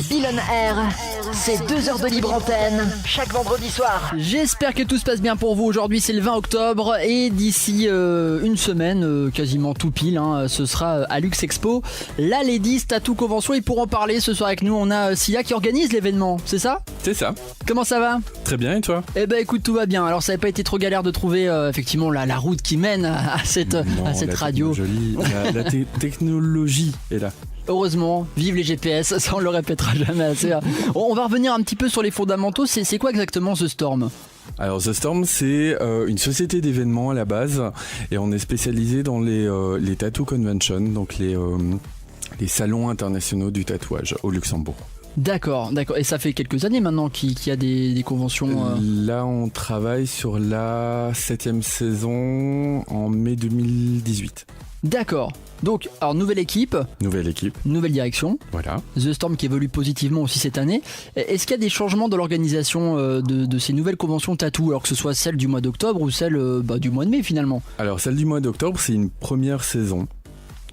Bilan Air, c'est 2 heures de libre antenne, chaque vendredi soir. J'espère que tout se passe bien pour vous. Aujourd'hui c'est le 20 octobre et d'ici une semaine, quasiment tout pile, ce sera à Luxe Expo, la Ladies Tattoo Convention. Et pour en parler ce soir avec nous, on a Sia qui organise l'événement, c'est ça ? C'est ça. Comment ça va ? Très bien, et toi ? Eh ben écoute, tout va bien. Alors ça n'avait pas été trop galère de trouver effectivement la route qui mène à cette radio. La technologie est là. Heureusement, vive les GPS, ça on le répétera jamais assez. On va revenir un petit peu sur les fondamentaux. C'est quoi exactement The Storm ? Alors The Storm, c'est une société d'événements à la base, et on est spécialisé dans les tattoo conventions, donc les salons internationaux du tatouage au Luxembourg. D'accord. Et ça fait quelques années maintenant qu'il y a des conventions. Là, on travaille sur la 7e saison en mai 2018. D'accord. Donc, alors nouvelle équipe, nouvelle direction. Voilà. The Storm qui évolue positivement aussi cette année. Est-ce qu'il y a des changements dans l'organisation de ces nouvelles conventions tattoo, alors que ce soit celle du mois d'octobre ou celle du mois de mai finalement ? Alors celle du mois d'octobre, c'est une première saison.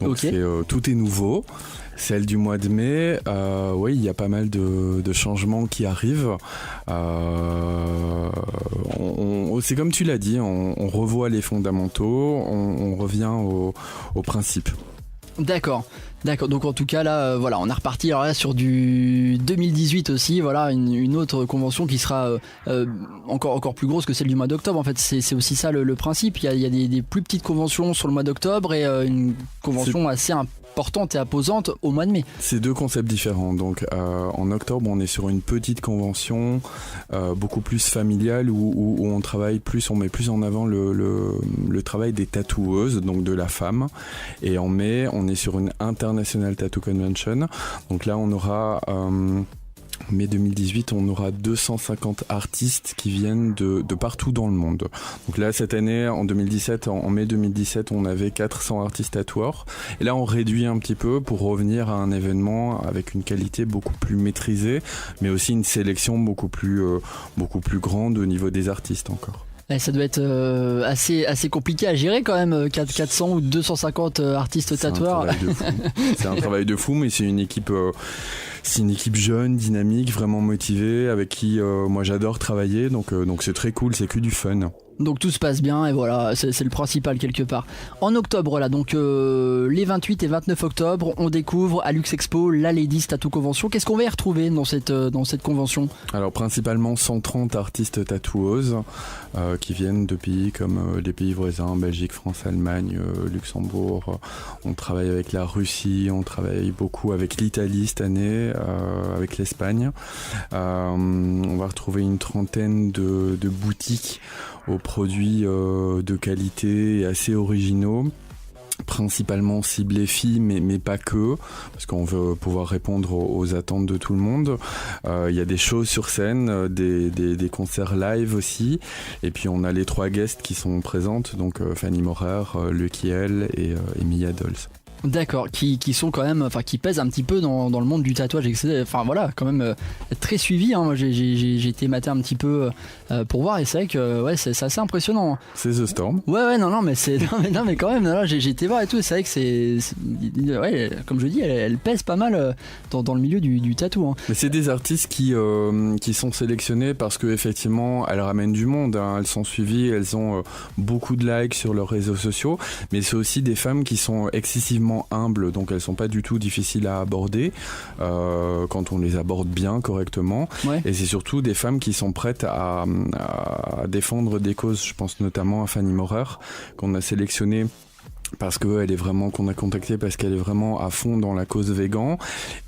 Donc tout est nouveau. Celle du mois de mai, oui, il y a pas mal de changements qui arrivent. C'est comme tu l'as dit, on revoit les fondamentaux, on revient au principe. D'accord. Donc en tout cas là, on est reparti alors là sur du 2018 aussi. Voilà une autre convention qui sera encore plus grosse que celle du mois d'octobre. En fait, c'est aussi ça le principe. Il y a des plus petites conventions sur le mois d'octobre et une convention assez importante et imposante au mois de mai. C'est deux concepts différents. Donc en octobre, on est sur une petite convention beaucoup plus familiale où on met plus en avant le travail des tatoueuses, donc de la femme. Et en mai, on est sur une International Tattoo Convention. Donc là, on aura mai 2018, on aura 250 artistes qui viennent de partout dans le monde. Donc là, cette année, en mai 2017, on avait 400 artistes tatoueurs. Et là, on réduit un petit peu pour revenir à un événement avec une qualité beaucoup plus maîtrisée, mais aussi une sélection beaucoup plus grande au niveau des artistes encore. Ça doit être assez compliqué à gérer quand même, 400 ou 250 artistes tatoueurs. C'est un travail de fou, mais c'est une équipe jeune, dynamique, vraiment motivée, avec qui moi j'adore travailler, donc c'est très cool, c'est que du fun. Donc tout se passe bien et voilà, c'est le principal quelque part. En octobre là, donc les 28 et 29 octobre, on découvre à Luxe Expo la Ladies Tattoo Convention. Qu'est-ce qu'on va y retrouver dans cette convention ? Alors principalement 130 artistes tatoueuses qui viennent de pays comme les pays voisins, Belgique, France, Allemagne, Luxembourg. On travaille avec la Russie, on travaille beaucoup avec l'Italie cette année, avec l'Espagne. On va retrouver une trentaine de boutiques aux produits de qualité et assez originaux, principalement ciblés filles, mais pas que, parce qu'on veut pouvoir répondre aux attentes de tout le monde. Il y a des shows sur scène, des concerts live aussi, et puis on a les 3 guests qui sont présentes, donc Fanny Maurer, Lucky L et Mia Dolls. D'accord, qui sont quand même, qui pèsent un petit peu dans le monde du tatouage, etc. Enfin voilà, quand même très suivi. Moi j'ai été mater un petit peu pour voir et c'est vrai que c'est assez impressionnant. C'est The Storm. Ouais non mais quand même j'ai été voir et tout. Et c'est vrai que comme je dis, elle pèse pas mal dans le milieu du tatou. Mais c'est des artistes qui sont sélectionnés parce que effectivement elles ramènent du monde. Elles sont suivies, elles ont beaucoup de likes sur leurs réseaux sociaux. Mais c'est aussi des femmes qui sont excessivement humbles, donc elles sont pas du tout difficiles à aborder quand on les aborde bien, correctement. Ouais. Et c'est surtout des femmes qui sont prêtes à défendre des causes. Je pense notamment à Fanny Maurer qu'on a sélectionnée parce qu'on a contacté parce qu'elle est vraiment à fond dans la cause végan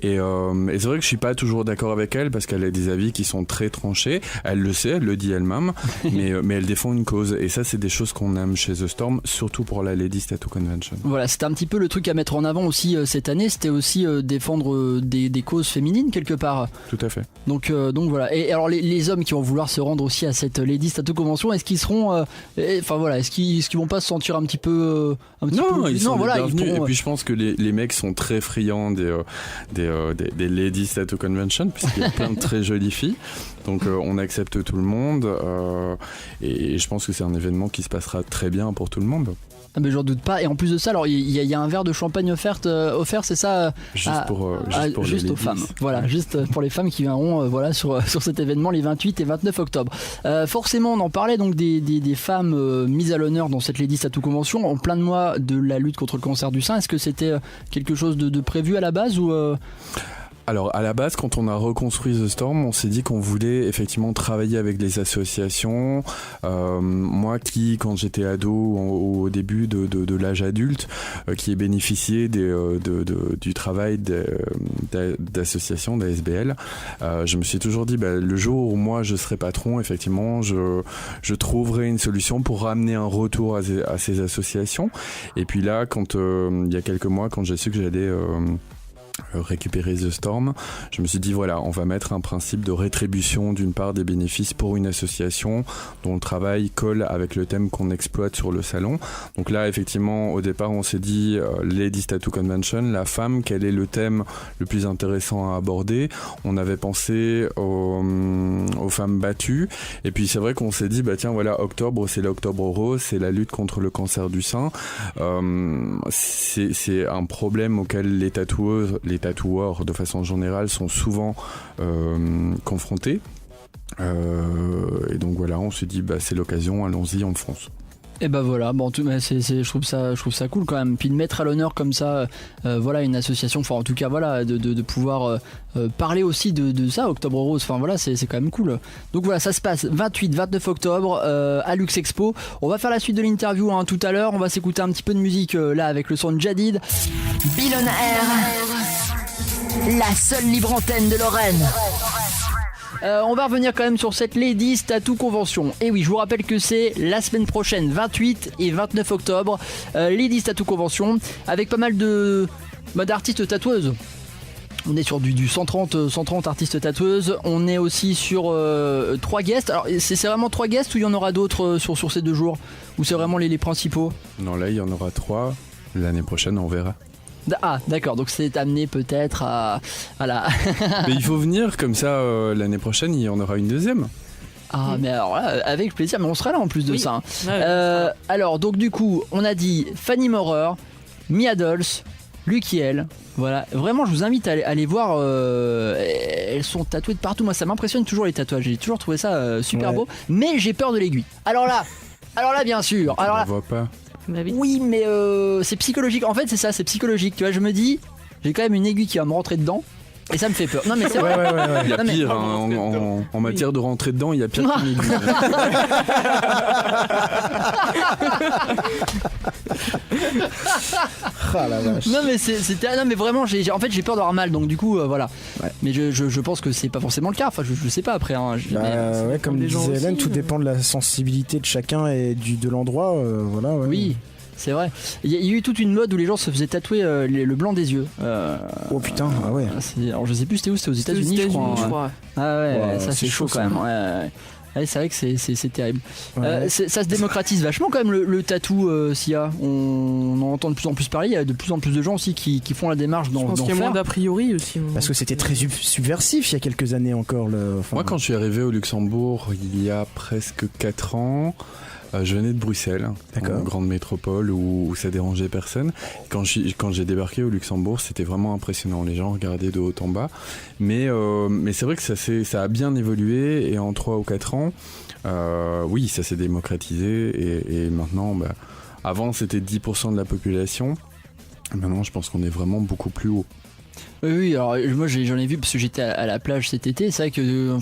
et c'est vrai que je suis pas toujours d'accord avec elle parce qu'elle a des avis qui sont très tranchés, elle le sait, elle le dit elle-même mais elle défend une cause et ça c'est des choses qu'on aime chez The Storm, surtout pour la Ladies Tattoo Convention. Voilà, c'était un petit peu le truc à mettre en avant aussi cette année, c'était aussi défendre des causes féminines quelque part. Tout à fait. Donc voilà, et alors les hommes qui vont vouloir se rendre aussi à cette Ladies Tattoo Convention, est-ce qu'ils seront est-ce qu'ils vont pas se sentir un petit peu non, ils sont bienvenus. Et puis je pense que les mecs sont très friands des Ladies Tattoo Convention puisqu'il y a plein de très jolies filles. Donc on accepte tout le monde et je pense que c'est un événement qui se passera très bien pour tout le monde. Ah mais j'en doute pas. Et en plus de ça, alors il y a un verre de champagne offert, c'est ça Juste pour les aux femmes. Voilà, juste pour les femmes qui viendront sur cet événement les 28 et 29 octobre. Forcément, on en parlait donc des femmes mises à l'honneur dans cette Ladies Tattoo Convention en plein de mois de la lutte contre le cancer du sein. Est-ce que c'était quelque chose de prévu à la base ou Alors à la base, quand on a reconstruit The Storm, on s'est dit qu'on voulait effectivement travailler avec les associations. Moi qui, quand j'étais ado, au début de l'âge adulte, qui ai bénéficié du travail d'associations, d'ASBL, je me suis toujours dit, le jour où moi je serai patron, effectivement, je trouverai une solution pour ramener un retour à ces associations. Et puis là, quand il y a quelques mois, quand j'ai su que j'allais récupérer The Storm, je me suis dit voilà, on va mettre un principe de rétribution d'une part des bénéfices pour une association dont le travail colle avec le thème qu'on exploite sur le salon. Donc là effectivement au départ on s'est dit Ladies Tattoo Convention, la femme, quel est le thème le plus intéressant à aborder. On avait pensé aux femmes battues et puis c'est vrai qu'on s'est dit tiens voilà, octobre c'est l'octobre rose, c'est la lutte contre le cancer du sein. C'est un problème auquel les tatoueurs de façon générale sont souvent confrontés et donc voilà, on s'est dit c'est l'occasion, allons-y, on fonce. Et voilà, bon, je trouve ça cool quand même. Puis de mettre à l'honneur comme ça, une association, enfin en tout cas voilà, de pouvoir parler aussi de ça, Octobre Rose. Enfin voilà, c'est quand même cool. Donc voilà, ça se passe 28-29 octobre à Lux Expo. On va faire la suite de l'interview tout à l'heure. On va s'écouter un petit peu de musique là avec le son de Jadid. Bill on Air, la seule libre antenne de Lorraine. On va revenir quand même sur cette Ladies Tattoo Convention. Et oui, je vous rappelle que c'est la semaine prochaine, 28 et 29 octobre, Ladies Tattoo Convention, avec pas mal d'artistes tatoueuses. On est sur du 130 artistes tatoueuses. On est aussi sur 3 guests. Alors c'est vraiment 3 guests ou il y en aura d'autres sur ces 2 jours? Ou c'est vraiment les principaux? Non, là il y en aura 3. L'année prochaine on verra. Ah d'accord, donc c'est amené peut-être à la... Mais il faut venir, comme ça l'année prochaine il y en aura une deuxième. Ah mais alors là, avec plaisir, mais on sera là en plus de ça. Ouais, alors donc du coup, on a dit Fanny Maurer, Mia Dolls, Lukiel. Voilà, vraiment je vous invite à aller voir, elles sont tatouées de partout. Moi ça m'impressionne toujours les tatouages, j'ai toujours trouvé ça super beau, mais j'ai peur de l'aiguille. Alors là bien sûr. Alors là, on voit pas. oui, mais c'est psychologique. En fait, c'est ça, c'est psychologique. Tu vois, je me dis, j'ai quand même une aiguille qui va me rentrer dedans. Et ça me fait peur. Non mais c'est vrai. Il y a pire en matière de rentrer dedans, il y a pire qu'une aiguille. Ah la vache. Non mais vraiment en fait j'ai peur d'avoir mal, donc du coup voilà. Ouais. Mais je pense que c'est pas forcément le cas. Enfin je sais pas après. Comme disait Hélène, tout dépend de la sensibilité de chacun et de l'endroit. Voilà. Ouais. Oui. C'est vrai. Il y a eu toute une mode où les gens se faisaient tatouer le blanc des yeux. Oh putain, ah ouais. Alors je sais plus c'était où, c'était aux États-Unis je crois. Ah ouais, ça c'est chaud quand même. Ouais, c'est vrai que c'est terrible. Ouais. Ça se démocratise vachement quand même le tatou, Sia. On en entend de plus en plus parler. Il y a de plus en plus de gens aussi qui font la démarche d'en faire. Je pense qu'il y a moins d'a priori aussi. Parce que c'était très subversif il y a quelques années encore. Moi quand je suis arrivé au Luxembourg il y a presque 4 ans, je venais de Bruxelles, une grande métropole où ça dérangeait personne. Quand j'ai débarqué au Luxembourg, c'était vraiment impressionnant. Les gens regardaient de haut en bas. Mais c'est vrai que ça a bien évolué et en 3 ou 4 ans, oui, ça s'est démocratisé et maintenant, avant c'était 10% de la population. Maintenant, je pense qu'on est vraiment beaucoup plus haut. Oui, alors moi j'en ai vu parce que j'étais à la plage cet été. C'est vrai que...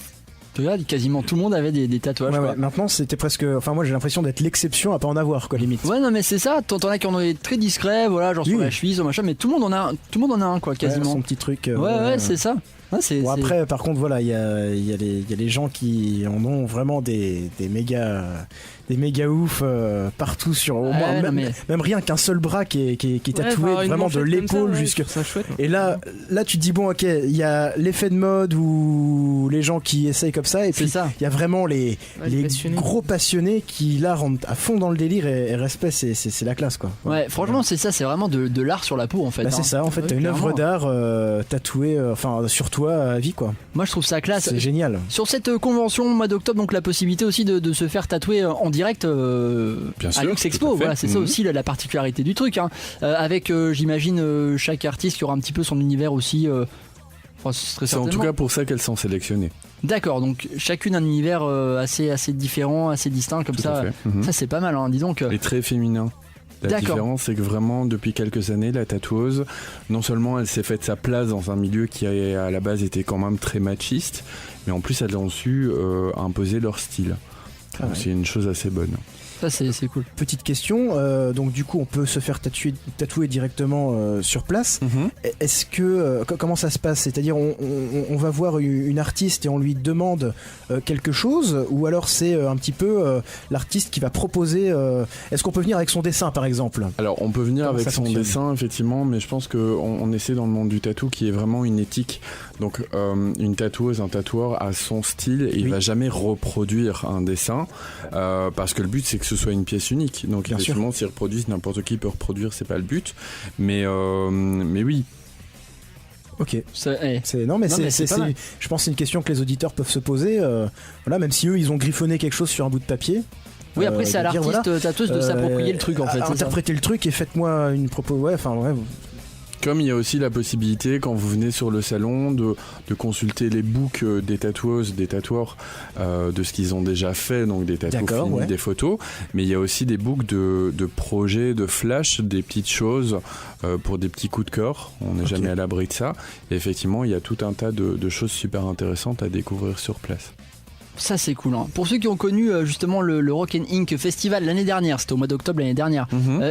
quasiment tout le monde avait des tatouages. Ouais, maintenant c'était presque. Enfin, moi j'ai l'impression d'être l'exception à pas en avoir, quoi, limite. Ouais, non, mais c'est ça. T'en as qui en ont des très discrets, voilà, genre sur la cheville, sur machin, mais tout le monde en a un, quoi, quasiment. Son petit truc. Ouais, c'est ça. Ouais, après, par contre, voilà, il y a les gens qui en ont vraiment des méga ouf partout sur au moins même rien qu'un seul bras qui est tatoué vraiment de l'épaule jusqu'à ça chouette. Et là tu te dis bon ok, il y a l'effet de mode ou les gens qui essayent comme ça et puis il y a vraiment les gros passionnés qui là rentrent à fond dans le délire et respect, c'est la classe, quoi. Ouais, franchement c'est ça, c'est vraiment de l'art sur la peau en fait. C'est ça en fait, t'as une œuvre d'art tatouée enfin sur toi toi à vie, quoi. Moi je trouve ça classe. C'est génial. Sur cette convention au mois d'octobre, donc la possibilité aussi de se faire tatouer en direct à Lux Expo. Voilà, c'est ça aussi la particularité du truc. Hein. Avec, j'imagine, chaque artiste qui aura un petit peu son univers aussi. C'est en tout cas pour ça qu'elles sont sélectionnées. D'accord, donc chacune un univers assez différent, assez distinct, comme tout ça. Ça c'est pas mal, hein, dis donc. Et très féminin. La différence, c'est que vraiment, depuis quelques années, la tatoueuse, non seulement elle s'est faite sa place dans un milieu qui à la base était quand même très machiste, mais en plus elles ont su imposer leur style. Donc c'est une chose assez bonne. Ça c'est cool. Petite question, donc du coup on peut se faire tatouer directement sur place. Est-ce que comment ça se passe? C'est-à-dire on va voir une artiste et on lui demande quelque chose, ou alors c'est un petit peu l'artiste qui va proposer. Est-ce qu'on peut venir avec son dessin par exemple? Alors on peut venir avec son dessin effectivement, mais je pense qu'on essaie dans le monde du tatou qui est vraiment une éthique. Donc une tatoueuse, un tatoueur a son style et il va jamais reproduire un dessin parce que le but c'est que ce soit une pièce unique. Donc bien effectivement, s'ils reproduisent, n'importe qui peut reproduire, c'est pas le but. Mais oui. Ok. Je pense que c'est une question que les auditeurs peuvent se poser. Voilà, même si eux ils ont griffonné quelque chose sur un bout de papier. Oui, après c'est à l'artiste tatoueuse de s'approprier le truc en fait. Interpréter le truc et faites-moi une propos. Ouais. Comme il y a aussi la possibilité, quand vous venez sur le salon, de consulter les books des tatoueuses, des tatoueurs, de ce qu'ils ont déjà fait, donc des tatous finis, des photos. Mais il y a aussi des books de projets, de flash, des petites choses pour des petits coups de cœur. On n'est jamais à l'abri de ça. Et effectivement, il y a tout un tas de choses super intéressantes à découvrir sur place. Ça c'est cool, hein. Pour ceux qui ont connu justement le Rock & Ink Festival l'année dernière, c'était au mois d'octobre l'année dernière,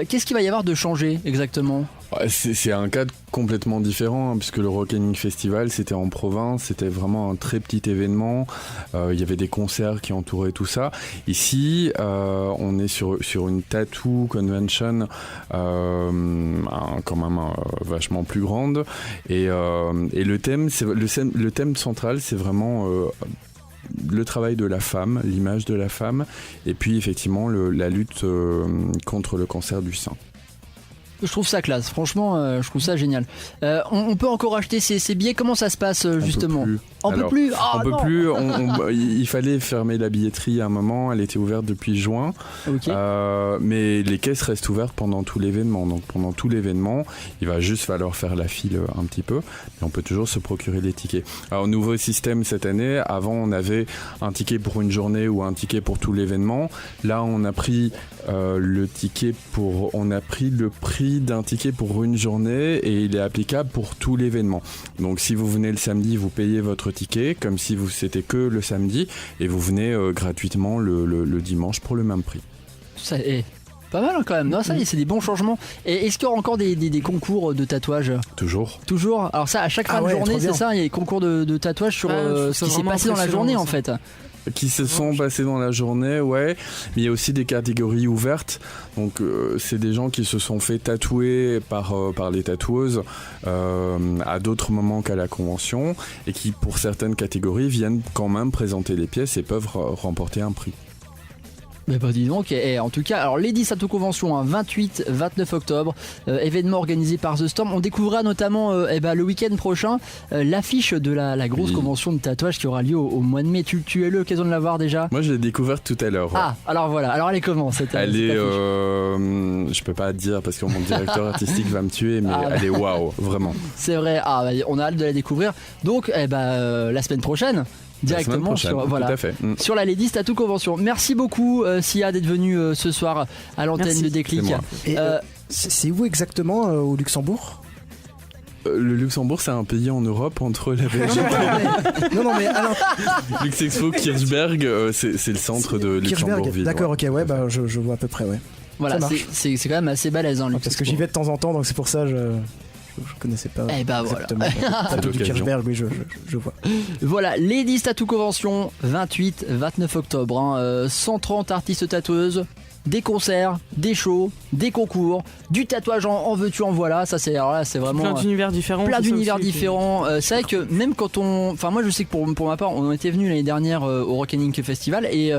qu'est-ce qu'il va y avoir de changé exactement? C'est un cadre complètement différent, hein, puisque le Rock & Ink Festival c'était en province, c'était vraiment un très petit événement, il y avait des concerts qui entouraient tout ça. Ici on est sur une tattoo convention quand même vachement plus grande, et le thème central c'est vraiment le travail de la femme, l'image de la femme, et puis effectivement la lutte contre le cancer du sein. Je trouve ça classe, franchement, je trouve ça génial. On peut encore acheter ces billets, comment ça se passe justement? On peut plus. On peut plus. Il fallait fermer la billetterie à un moment. Elle était ouverte depuis juin, mais les caisses restent ouvertes pendant tout l'événement. Donc pendant tout l'événement, il va juste falloir faire la file un petit peu, mais on peut toujours se procurer des tickets. Alors nouveau système cette année. Avant, on avait un ticket pour une journée ou un ticket pour tout l'événement. Là, on a pris le prix d'un ticket pour une journée et il est applicable pour tout l'événement. Donc si vous venez le samedi, vous payez votre ticket comme si c'était que le samedi, et vous venez gratuitement le dimanche pour le même prix. Ça est pas mal quand même, non, ça c'est des bons changements. Et est-ce qu'il y aura encore des concours de tatouage? Toujours. Alors ça, à chaque fin de journée, c'est ça, il y a des concours de tatouage sur ce qui s'est passé dans la journée en fait. Qui se sont passés dans la journée, mais il y a aussi des catégories ouvertes. Donc c'est des gens qui se sont fait tatouer par les tatoueuses à d'autres moments qu'à la convention, et qui pour certaines catégories viennent quand même présenter les pièces et peuvent remporter un prix. Mais bah dis donc, en tout cas, alors Ladies Tattoo Convention, 28-29 octobre, événement organisé par The Storm. On découvrira notamment le week-end prochain l'affiche de la grosse convention de tatouage qui aura lieu au mois de mai. Tu as eu l'occasion de la voir déjà? Moi je l'ai découverte tout à l'heure. Ah, alors voilà, alors elle est comment cette affiche? Je peux pas dire parce que mon directeur artistique va me tuer, mais elle est waouh, vraiment. C'est vrai, on a hâte de la découvrir. Donc la semaine prochaine, directement sur la Ladies Tattoo Convention. Merci beaucoup Sia d'être venue ce soir à l'antenne de Déclic. C'est où exactement au Luxembourg? Le Luxembourg, c'est un pays en Europe entre la Belgique mais alors... Lux Expo Kirchberg, c'est le centre de Luxembourg-Ville. D'accord, je vois à peu près, Voilà, c'est quand même assez balèze, hein, parce que j'y vais de temps en temps, donc c'est pour ça je connaissais pas exactement. Tattoo du Kirchberg, oui, je vois. Voilà, Ladies Tattoo Convention, 28-29 octobre. 130 artistes tatoueuses. des concerts, des shows, des concours, du tatouage en veux-tu en voilà. Ça c'est vraiment plein d'univers différents. Plein d'univers différents. C'est vrai que même quand moi je sais que pour ma part, on était venu l'année dernière au Rock and Ink Festival et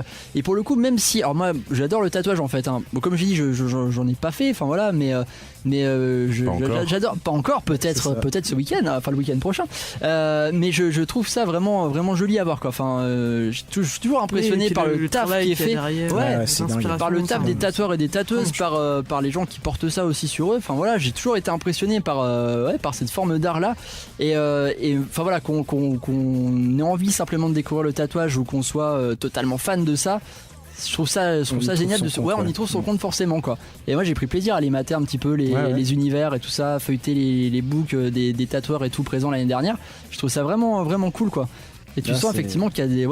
pour le coup, même si, alors moi j'adore le tatouage en fait. Hein. Bon, comme j'ai dit, j'en ai pas fait. Enfin voilà, mais j'adore. Pas encore, peut-être ce week-end, enfin le week-end prochain. Mais je trouve ça vraiment vraiment joli à voir quoi. Enfin, je suis toujours impressionné par le taf qui est fait. Par le taf des tatoueurs et des tatoueuses, par les gens qui portent ça aussi sur eux. Enfin voilà, j'ai toujours été impressionné par cette forme d'art là et enfin voilà qu'on ait envie simplement de découvrir le tatouage ou qu'on soit totalement fan de ça. Je trouve ça génial on y trouve son compte forcément quoi. Et moi j'ai pris plaisir à aller mater un petit peu les univers et tout ça, feuilleter les books des tatoueurs et tout présents l'année dernière. Je trouve ça vraiment vraiment cool quoi. Et tu sens effectivement qu'il y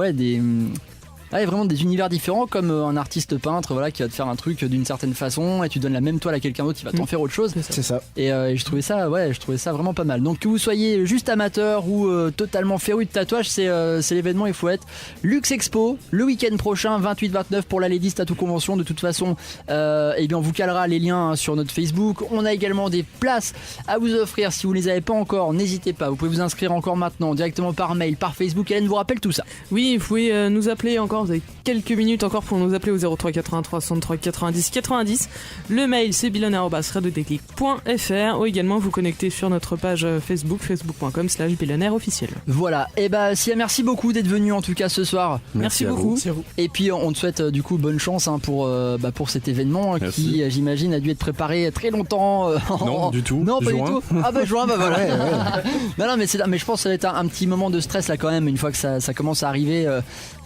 a vraiment des univers différents, comme un artiste peintre voilà, qui va te faire un truc d'une certaine façon et tu donnes la même toile à quelqu'un d'autre qui va t'en faire autre chose. C'est ça. Et je trouvais ça vraiment pas mal. Donc que vous soyez juste amateur ou totalement féru de tatouage, c'est l'événement, il faut être Luxe Expo le week-end prochain 28-29 pour la Ladies Tattoo Convention. De toute façon on vous calera les liens sur notre Facebook. On a également des places à vous offrir si vous les avez pas encore, n'hésitez pas, vous pouvez vous inscrire encore maintenant directement par mail, par Facebook. Hélène vous rappelle tout ça. Oui, vous pouvez nous appeler encore. Vous avez quelques minutes encore pour nous appeler au 03 83 63 90 90. Le mail c'est billionaire@radiodéclic.fr ou également vous connecter sur notre page Facebook, facebook.com/billionaire-officiel. Voilà, et Sia, merci beaucoup d'être venu en tout cas ce soir. Merci beaucoup. Et puis on te souhaite du coup bonne chance pour cet événement qui j'imagine a dû être préparé très longtemps. Non, du tout. Non, pas du tout. Ah juin, voilà. Non, mais je pense que ça va être un petit moment de stress là quand même, une fois que ça commence à arriver.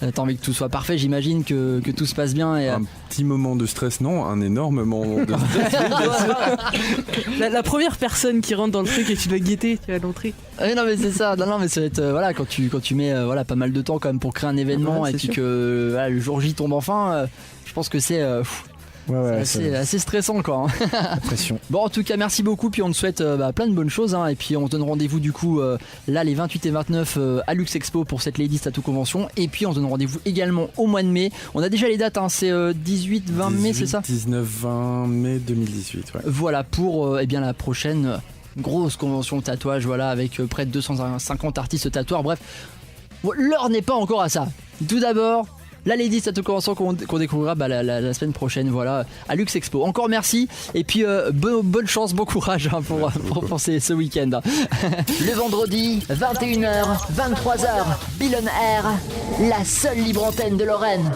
T'as envie que tout soit parfait, j'imagine que tout se passe bien. Et un petit moment de stress, non, un énorme moment de stress. la première personne qui rentre dans le truc et tu dois guetter, tu vas l'entrée. Non mais c'est ça, non mais ça va être quand tu mets pas mal de temps quand même pour créer un événement et puis que le jour J tombe enfin, je pense que c'est assez stressant quoi. La pression. Bon en tout cas merci beaucoup, puis on te souhaite plein de bonnes choses et puis on te donne rendez-vous du coup là les 28 et 29 à Luxe Expo pour cette Ladies Tattoo Convention, et puis on te donne rendez-vous également au mois de mai. On a déjà les dates c'est 18-20 mai, c'est ça 19-20 mai 2018 Voilà pour la prochaine grosse convention tatouage avec près de 250 artistes tatoueurs. Bref, l'heure n'est pas encore à ça. Tout d'abord la Ladies Tattoo Convention qu'on découvrira la semaine prochaine à Luxe Expo. Encore merci et puis bonne chance, bon courage pour ce week-end. Le vendredi 21h 23h Billionaire, la seule libre antenne de Lorraine.